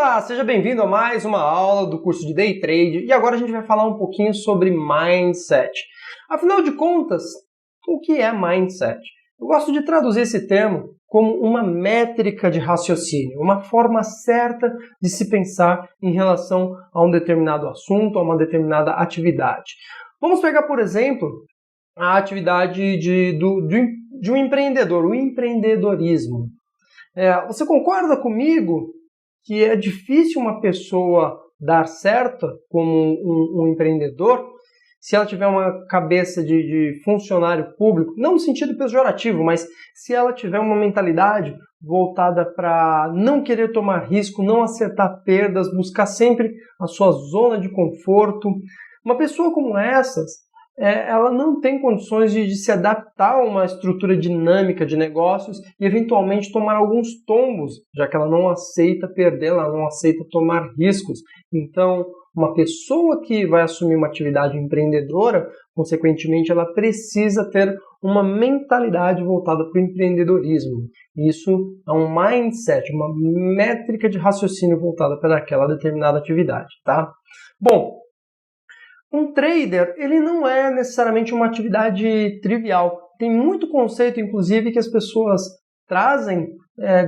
Olá, seja bem-vindo a mais uma aula do curso de Day Trade e agora a gente vai falar um pouquinho sobre Mindset. Afinal de contas, o que é Mindset? Eu gosto de traduzir esse termo como uma métrica de raciocínio, uma forma certa de se pensar em relação a um determinado assunto, a uma determinada atividade. Vamos pegar, por exemplo, a atividade de um empreendedor, o empreendedorismo. Você concorda comigo que é difícil uma pessoa dar certo como um empreendedor se ela tiver uma cabeça de funcionário público, não no sentido pejorativo, mas se ela tiver uma mentalidade voltada para não querer tomar risco, não acertar perdas, buscar sempre a sua zona de conforto. Uma pessoa como essas, ela não tem condições de se adaptar a uma estrutura dinâmica de negócios e eventualmente tomar alguns tombos, já que ela não aceita perder, ela não aceita tomar riscos. Então, uma pessoa que vai assumir uma atividade empreendedora, consequentemente, ela precisa ter uma mentalidade voltada para o empreendedorismo. Isso é um mindset, uma métrica de raciocínio voltada para aquela determinada atividade, tá? Bom, um trader, ele não é necessariamente uma atividade trivial. Tem muito conceito, inclusive, que as pessoas trazem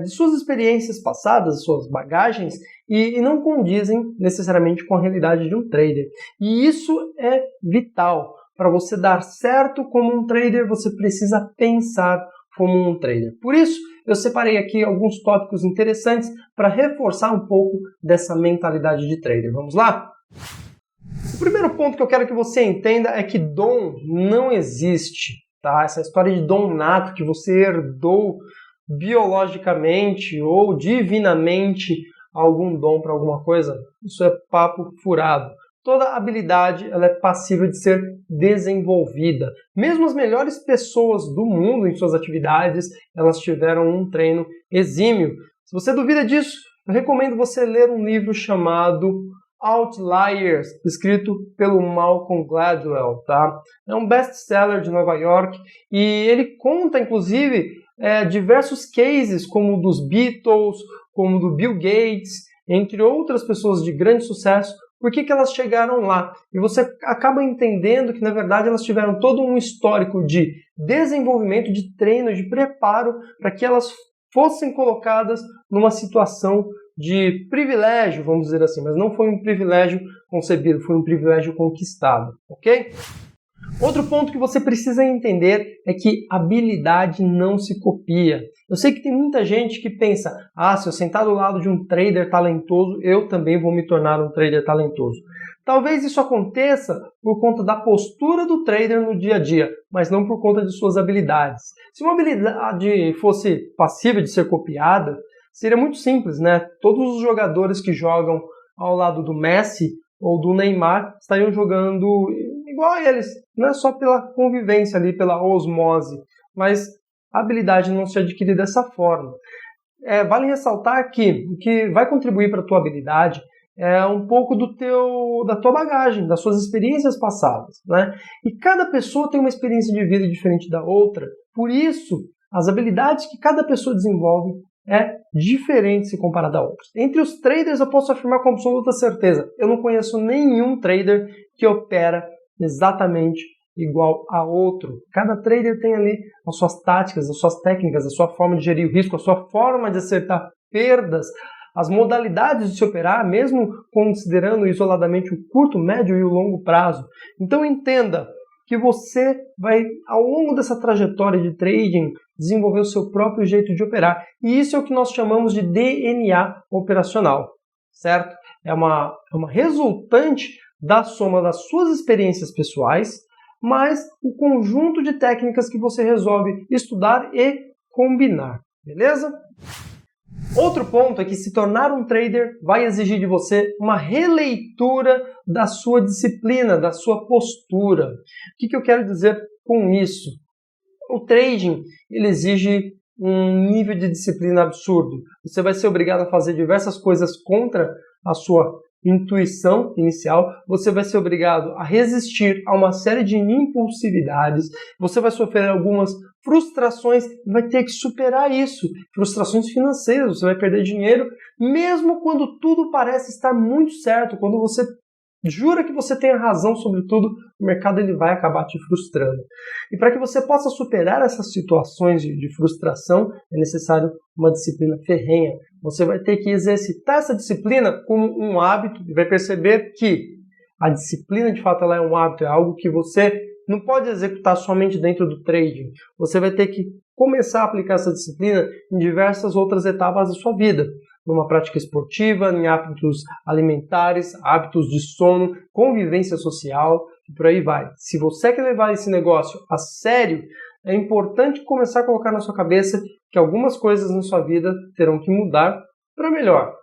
de suas experiências passadas, suas bagagens, e não condizem necessariamente com a realidade de um trader. E isso é vital. Para você dar certo como um trader, você precisa pensar como um trader. Por isso, eu separei aqui alguns tópicos interessantes para reforçar um pouco dessa mentalidade de trader. Vamos lá? O primeiro ponto que eu quero que você entenda é que dom não existe, tá? Essa história de dom nato que você herdou biologicamente ou divinamente algum dom para alguma coisa, isso é papo furado. Toda habilidade ela é passível de ser desenvolvida. Mesmo as melhores pessoas do mundo em suas atividades, elas tiveram um treino exímio. Se você duvida disso, eu recomendo você ler um livro chamado Outliers, escrito pelo Malcolm Gladwell, tá? É um best-seller de Nova York e ele conta, inclusive, diversos cases, como o dos Beatles, como do Bill Gates, entre outras pessoas de grande sucesso. Por que elas chegaram lá? E você acaba entendendo que, na verdade, elas tiveram todo um histórico de desenvolvimento, de treino, de preparo para que elas fossem colocadas numa situação de privilégio, vamos dizer assim, mas não foi um privilégio concebido, foi um privilégio conquistado, ok? Outro ponto que você precisa entender é que habilidade não se copia. Eu sei que tem muita gente que pensa, se eu sentar do lado de um trader talentoso, eu também vou me tornar um trader talentoso. Talvez isso aconteça por conta da postura do trader no dia a dia, mas não por conta de suas habilidades. Se uma habilidade fosse passível de ser copiada, seria muito simples, né? Todos os jogadores que jogam ao lado do Messi ou do Neymar estariam jogando igual a eles, não é só pela convivência ali, pela osmose, mas a habilidade não se adquire dessa forma. Vale ressaltar que o que vai contribuir para a tua habilidade é um pouco da tua bagagem, das suas experiências passadas, né? E cada pessoa tem uma experiência de vida diferente da outra, por isso as habilidades que cada pessoa desenvolve é diferente se comparada a outras. Entre os traders eu posso afirmar com absoluta certeza, eu não conheço nenhum trader que opera exatamente igual a outro. Cada trader tem ali as suas táticas, as suas técnicas, a sua forma de gerir o risco, a sua forma de acertar perdas, as modalidades de se operar, mesmo considerando isoladamente o curto, médio e o longo prazo. Então entenda que você vai, ao longo dessa trajetória de trading, desenvolver o seu próprio jeito de operar. E isso é o que nós chamamos de DNA operacional, certo? É uma resultante da soma das suas experiências pessoais, mas o conjunto de técnicas que você resolve estudar e combinar, beleza? Outro ponto é que se tornar um trader vai exigir de você uma releitura da sua disciplina, da sua postura. O que eu quero dizer com isso? O trading ele exige um nível de disciplina absurdo. Você vai ser obrigado a fazer diversas coisas contra a sua intuição inicial, você vai ser obrigado a resistir a uma série de impulsividades, você vai sofrer algumas frustrações e vai ter que superar isso. Frustrações financeiras, você vai perder dinheiro, mesmo quando tudo parece estar muito certo, quando você jura que você tem a razão sobre tudo, o mercado ele vai acabar te frustrando. E para que você possa superar essas situações de frustração, é necessário uma disciplina ferrenha. Você vai ter que exercitar essa disciplina como um hábito e vai perceber que a disciplina, de fato, ela é um hábito, é algo que você não pode executar somente dentro do trading. Você vai ter que começar a aplicar essa disciplina em diversas outras etapas da sua vida. Numa prática esportiva, em hábitos alimentares, hábitos de sono, convivência social e por aí vai. Se você quer levar esse negócio a sério, é importante começar a colocar na sua cabeça que algumas coisas na sua vida terão que mudar para melhor.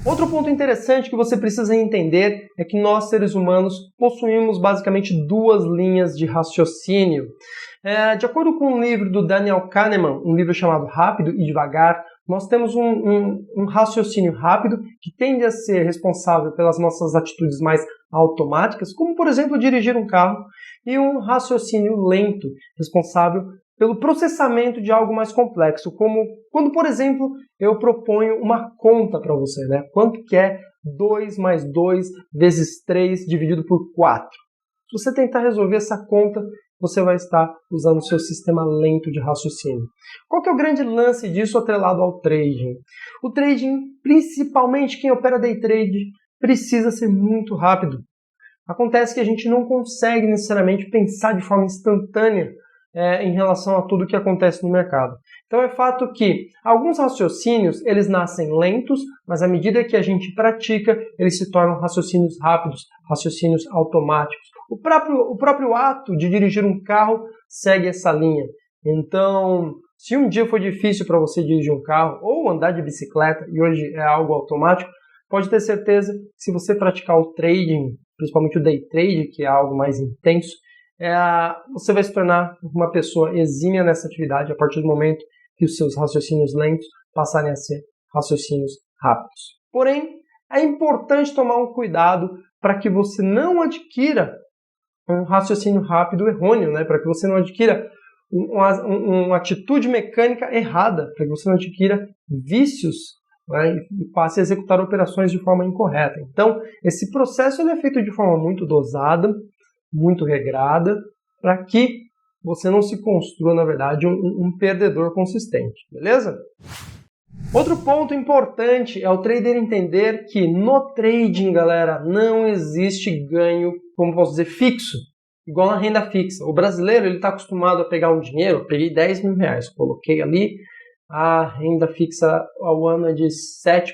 Outro ponto interessante que você precisa entender é que nós, seres humanos, possuímos basicamente duas linhas de raciocínio. De acordo com um livro do Daniel Kahneman, um livro chamado Rápido e Devagar, nós temos um raciocínio rápido que tende a ser responsável pelas nossas atitudes mais automáticas, como, por exemplo, dirigir um carro, e um raciocínio lento, responsável pelo processamento de algo mais complexo, como quando, por exemplo, eu proponho uma conta para você, né? Quanto que é 2 mais 2 vezes 3 dividido por 4? Se você tentar resolver essa conta, você vai estar usando o seu sistema lento de raciocínio. Qual que é o grande lance disso atrelado ao trading? O trading, principalmente quem opera day trade, precisa ser muito rápido. Acontece que a gente não consegue necessariamente pensar de forma instantânea em relação a tudo que acontece no mercado. Então é fato que alguns raciocínios eles nascem lentos, mas à medida que a gente pratica, eles se tornam raciocínios rápidos, raciocínios automáticos. O próprio ato de dirigir um carro segue essa linha. Então, se um dia for difícil para você dirigir um carro ou andar de bicicleta, e hoje é algo automático, pode ter certeza que se você praticar o trading, principalmente o day trade, que é algo mais intenso, você vai se tornar uma pessoa exímia nessa atividade a partir do momento que os seus raciocínios lentos passarem a ser raciocínios rápidos. Porém, é importante tomar um cuidado para que você não adquira um raciocínio rápido errôneo, né? Para que você não adquira uma atitude mecânica errada, para que você não adquira vícios, né? E passe a executar operações de forma incorreta. Então, esse processo ele é feito de forma muito dosada, muito regrada, para que você não se construa, na verdade, um perdedor consistente, beleza? Outro ponto importante é o trader entender que no trading, galera, não existe ganho, como posso dizer, fixo, igual na renda fixa. O brasileiro ele está acostumado a pegar um dinheiro, eu peguei 10 mil reais, coloquei ali, a renda fixa ao ano é de 7%,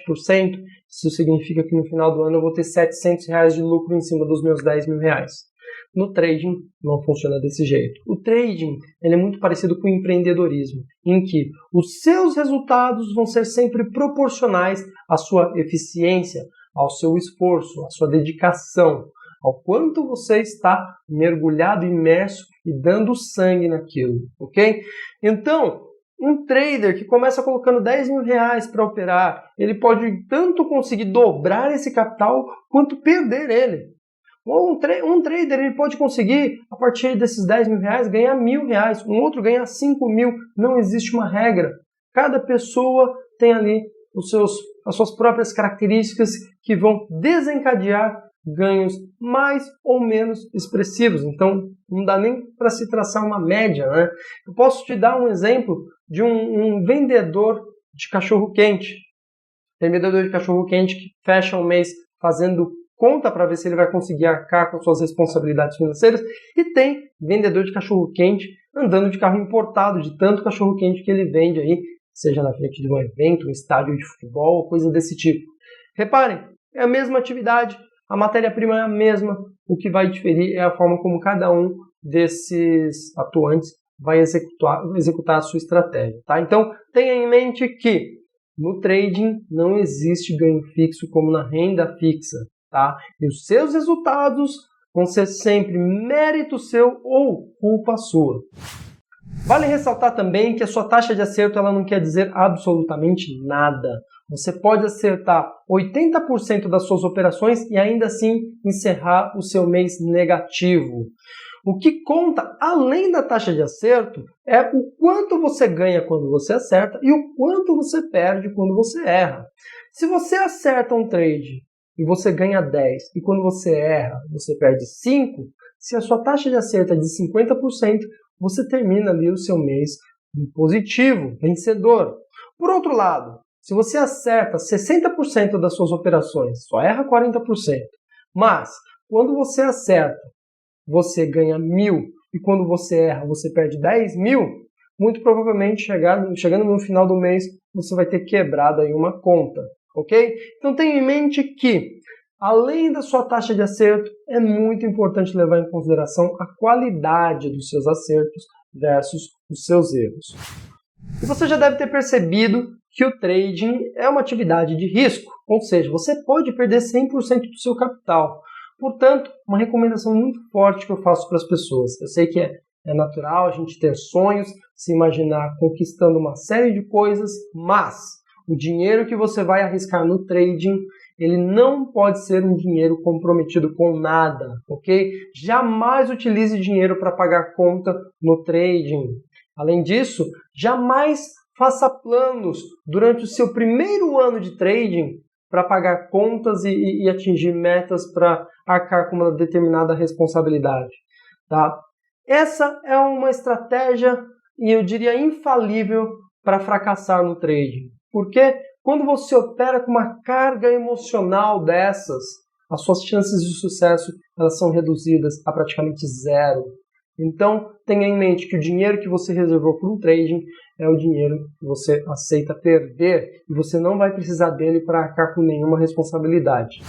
isso significa que no final do ano eu vou ter 700 reais de lucro em cima dos meus 10 mil reais. No trading não funciona desse jeito. O trading ele é muito parecido com o empreendedorismo, em que os seus resultados vão ser sempre proporcionais à sua eficiência, ao seu esforço, à sua dedicação, ao quanto você está mergulhado, imerso e dando sangue naquilo, ok? Então, um trader que começa colocando 10 mil reais para operar, ele pode tanto conseguir dobrar esse capital quanto perder ele. Ou um trader ele pode conseguir, a partir desses 10 mil reais, ganhar R$1.000, um outro ganhar 5 mil. Não existe uma regra. Cada pessoa tem ali as suas próprias características que vão desencadear ganhos mais ou menos expressivos. Então, não dá nem para se traçar uma média, né? Eu posso te dar um exemplo de um vendedor de cachorro-quente. Tem vendedor de cachorro-quente que fecha um mês fazendo conta para ver se ele vai conseguir arcar com suas responsabilidades financeiras, e tem vendedor de cachorro-quente andando de carro importado, de tanto cachorro-quente que ele vende aí, seja na frente de um evento, um estádio de futebol, coisa desse tipo. Reparem, é a mesma atividade, a matéria-prima é a mesma, o que vai diferir é a forma como cada um desses atuantes vai executar a sua estratégia, tá? Então, tenha em mente que no trading não existe ganho fixo como na renda fixa. Tá? E os seus resultados vão ser sempre mérito seu ou culpa sua. Vale ressaltar também que a sua taxa de acerto ela não quer dizer absolutamente nada. Você pode acertar 80% das suas operações e ainda assim encerrar o seu mês negativo. O que conta, além da taxa de acerto, é o quanto você ganha quando você acerta e o quanto você perde quando você erra. Se você acerta um trade e você ganha 10 e quando você erra você perde 5, se a sua taxa de acerto é de 50%, você termina ali o seu mês positivo, vencedor. Por outro lado, se você acerta 60% das suas operações, só erra 40%, mas quando você acerta, você ganha 1.000 e quando você erra, você perde 10.000, muito provavelmente chegando no final do mês, você vai ter quebrado aí uma conta, ok? Então tenha em mente que, além da sua taxa de acerto, é muito importante levar em consideração a qualidade dos seus acertos versus os seus erros. E você já deve ter percebido que o trading é uma atividade de risco, ou seja, você pode perder 100% do seu capital. Portanto, uma recomendação muito forte que eu faço para as pessoas. Eu sei que é natural a gente ter sonhos, se imaginar conquistando uma série de coisas, mas o dinheiro que você vai arriscar no trading, ele não pode ser um dinheiro comprometido com nada, ok? Jamais utilize dinheiro para pagar conta no trading. Além disso, jamais faça planos durante o seu primeiro ano de trading para pagar contas e atingir metas para arcar com uma determinada responsabilidade. Tá? Essa é uma estratégia, e eu diria infalível, para fracassar no trading. Porque quando você opera com uma carga emocional dessas, as suas chances de sucesso elas são reduzidas a praticamente zero. Então, tenha em mente que o dinheiro que você reservou para um trading é o dinheiro que você aceita perder e você não vai precisar dele para arcar com nenhuma responsabilidade.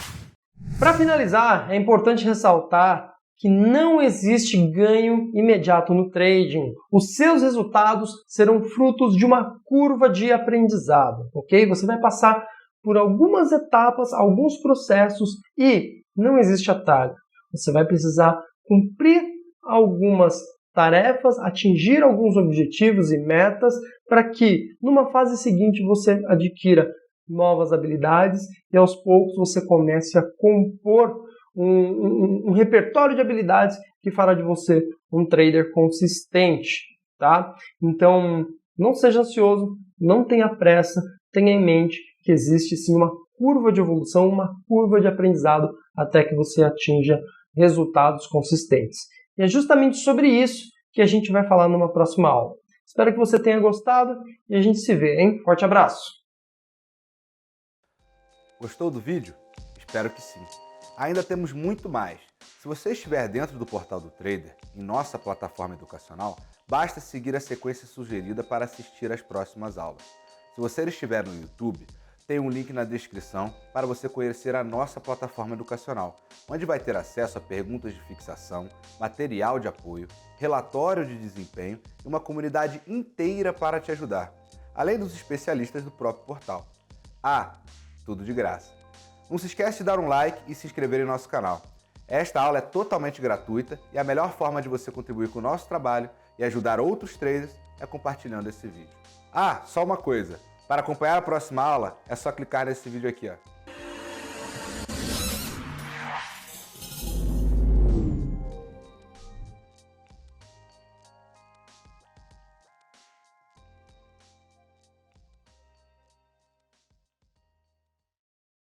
Para finalizar, é importante ressaltar que não existe ganho imediato no trading. Os seus resultados serão frutos de uma curva de aprendizado, ok? Você vai passar por algumas etapas, alguns processos e não existe atalho. Você vai precisar cumprir algumas tarefas, atingir alguns objetivos e metas para que, numa fase seguinte, você adquira novas habilidades e aos poucos você comece a compor um repertório de habilidades que fará de você um trader consistente, tá? Então, não seja ansioso, não tenha pressa, tenha em mente que existe sim uma curva de evolução, uma curva de aprendizado até que você atinja resultados consistentes. E é justamente sobre isso que a gente vai falar numa próxima aula. Espero que você tenha gostado e a gente se vê, hein? Forte abraço! Gostou do vídeo? Espero que sim. Ainda temos muito mais. Se você estiver dentro do Portal do Trader, em nossa plataforma educacional, basta seguir a sequência sugerida para assistir às próximas aulas. Se você estiver no YouTube, tem um link na descrição para você conhecer a nossa plataforma educacional, onde vai ter acesso a perguntas de fixação, material de apoio, relatório de desempenho e uma comunidade inteira para te ajudar, além dos especialistas do próprio portal. Tudo de graça. Não se esquece de dar um like e se inscrever em nosso canal. Esta aula é totalmente gratuita e a melhor forma de você contribuir com o nosso trabalho e ajudar outros traders é compartilhando esse vídeo. Só uma coisa. Para acompanhar a próxima aula, é só clicar nesse vídeo aqui, ó.